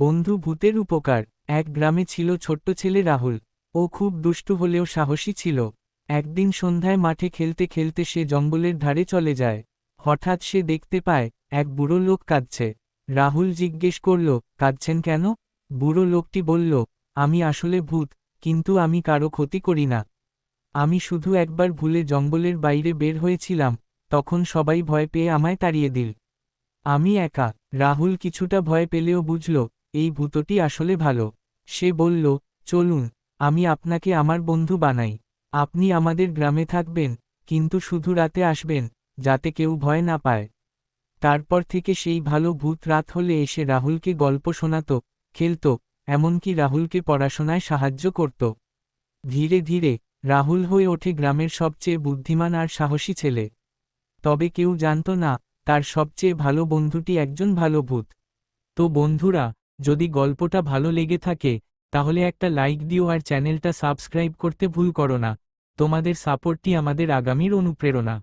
বন্ধু ভূতের উপকার। এক গ্রামে ছিল ছোট্ট ছেলে রাহুল। ও খুব দুষ্টু হলেও সাহসী ছিল। একদিন সন্ধ্যায় মাঠে খেলতে খেলতে সে জঙ্গলের ধারে চলে যায়। হঠাৎ সে দেখতে পায় এক বুড়ো লোক কাঁদছে। রাহুল জিজ্ঞেস করল, কাঁদছেন কেন? বুড়ো লোকটি বলল, আমি আসলে ভূত, কিন্তু আমি কারো ক্ষতি করি না। আমি শুধু একবার ভুলে জঙ্গলের বাইরে বের হয়েছিলাম, তখন সবাই ভয় পেয়ে আমায় তাড়িয়ে দিল। আমি একা। রাহুল কিছুটা ভয় পেলেও বুঝল, এই ভূতটি আসলে ভালো। সে বলল, চলুন, আমি আপনাকে আমার বন্ধু বানাই। আপনি আমাদের গ্রামে থাকবেন, কিন্তু শুধু রাতে আসবেন, যাতে কেউ ভয় না পায়। তারপর থেকে সেই ভালো ভূত রাত হলে এসে রাহুলকে গল্প শোনাত, খেলত, এমনকি রাহুলকে পড়াশোনায় সাহায্য করত। ধীরে ধীরে রাহুল হয়ে ওঠে গ্রামের সবচেয়ে বুদ্ধিমান আর সাহসী ছেলে। তবে কেউ জানত না, তার সবচেয়ে ভালো বন্ধুটি একজন ভালো ভূত। তো বন্ধুরা, যদি গল্পটা ভালো লেগে থাকে, তাহলে একটা লাইক দিও আর চ্যানেলটা সাবস্ক্রাইব করতে ভুল করো না। তোমাদের সাপোর্টই আমাদের আগামীর অনুপ্রেরণা।